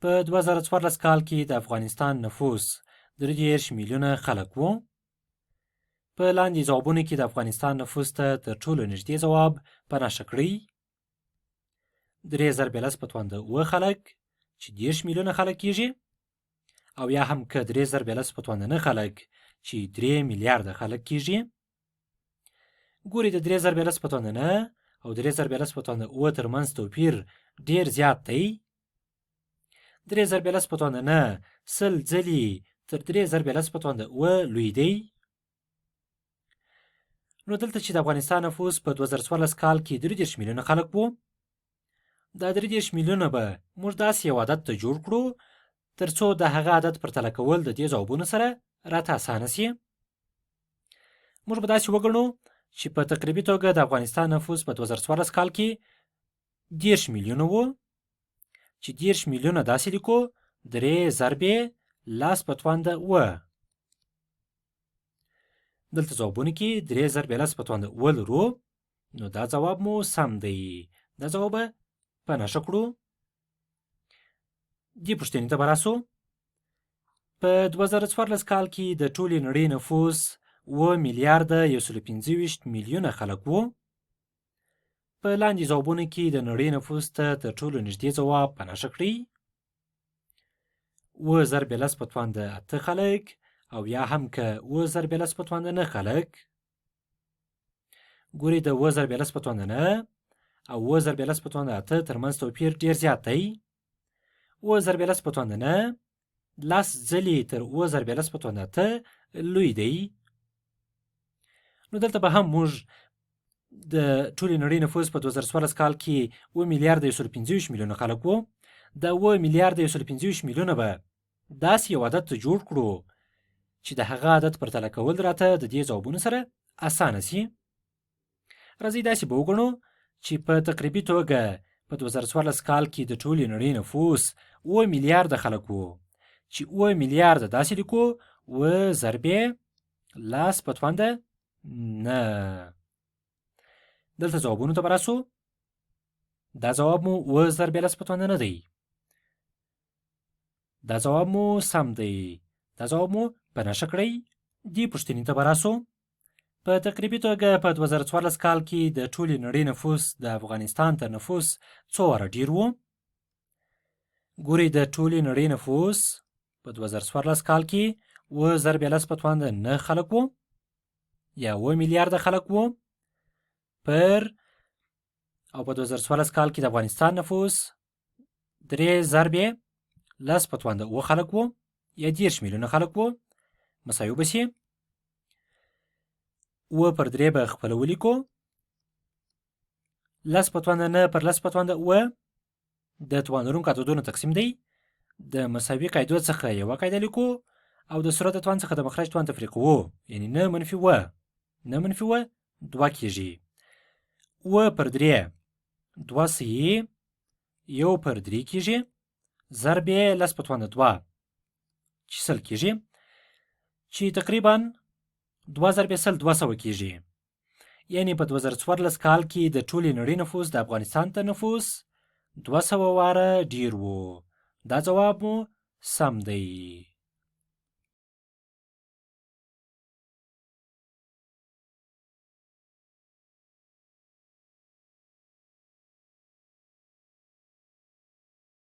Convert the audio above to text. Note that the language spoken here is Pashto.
په 2014 کال کې د افغانستان نفوس 33 میلیونه خلک وو. په لاندې ځوابونو کې د افغانستان نفوس ته تر ټولو نږدې ځواب په نښه کړئ. 3 ضرب لس په توان د 7 خلک چې 30 میلیونه خلک کیږي، او یا هم که 3 ضرب لس په توان د 9 خلک چې 3 میلیارده خلک کیږي. ګوري د 3 ضرب لس په توان د 9 او 3 ضرب لس په توان د 7 ترمنځ توپیر ډیر زیات دی. 3 ضرب لس په توان د 9 سل ځلې تر 3 ضرب لس په توان د 7 لوی دی. نو دلته چې د افغانستان نفوس په 2014 کال کې 33 میلیونه خلک وو، دا 33 میلیونه به موږ داسې یو عدد ته جوړ کړو ترڅو د هغه عدد پرتله کول د دې ځوابونو سره راته اسانه سي. موږ به داسې وګڼو چې په تقریبي توګه د افغانستان نفوس په 2014 کال کې 30 میلیونه وو، چې 30 میلیونه داسې لیکو 3 ضرب لس په توان د 7. دلته ځوابونه کې 3 ضرب لس په توان د 7 لرو، نو دا ځواب مو سم دی. دا ځواب په نښه کړو. دې پوښتنې ته به راسو. په 2014 کال کې د ټولې نړۍ نفوس 7 میلیارده 125 میلیونه خلک وو. په لاندې ځوابونو کې د نړۍ نفوس ته تر ټولو نږدې ځواب په نښه کړئ. 7 ضرب لس په توان د 8 خلک، او یا هم که 7 ضرب لس په توان د 9 خلک. ګورئ د 7 ضرب لس په توان د 9 او 7 ضرب لس په توان د 8 ترمنځ توپیر ډیر زیات دی. 7 ضرب لس په توان د 9 لس ځلې تر 7 ضرب لس په توان د 8 لوی دی. نو دلته به هم موږ د ټولې نړۍ نفوس په 2014 کال کې 7 میلیارده 125 میلیونه خلک وو. د 7 میلیارده 125 میلیونه به داسې یو عدد ته جوړ کړو چې د هغه عدد پرتله کول راته د دې ځوابونو سره اسانه سي. راځئ داسې به وګڼو چې په تقریبي توګه په 2014 کال کې د ټولې نړۍ نفوس 7 میلیارده خلک وو، چې 7 میلیارده داسې لیکو 7 ضرب لس په توان د 9. دلته ځوابونو ته به راسو. دا ځواب مو 7 ضرب لس په توان د 9 دی. دا ځواب مو سم دی. دا ځواب مو په نښه کړئ. دې پوښتنې ته به راسو. په تقریبي توګه په 2014 کال کې د ټولې نړۍ نفوس د افغانستان تر نفوس څو واره ډیر وو. ګورئ د ټولې نړۍ نفوس په 2014 کال کې 7 ضرب لس په توان د 9 خلک وو، یا 7 میلیارده خلک وو، او په 2014 کال کې د افغانستان نفوس 3 ضرب لس په توان د 7 خلک وو، یا 30 میلیونه خلک وو. مساوي به سي 7 پر 3 به خپله ولیکو. لس په توان د 9 پر لس په توان د 7 د توان لرونکو عددونو تقسیم دی. د مساوي قاعدو څخه یوه قاعده لیکو، او د صورت د توان څخه د مخرج توان تفریق کوو، یعنی 9 منفي 7 2 کیږي. 7 پر 3 2 سي 1 پر 3 کیږي، ضرب لس په توان د 2 چې سل کیږي، چې تقریبا 2 ضرب سل 200 کیږي. یعنی په 2014 کال کې د ټولې نړۍ نفوس د افغانستان تر نفوس 200 واره ډیر وو. دا ځواب مو سم دی.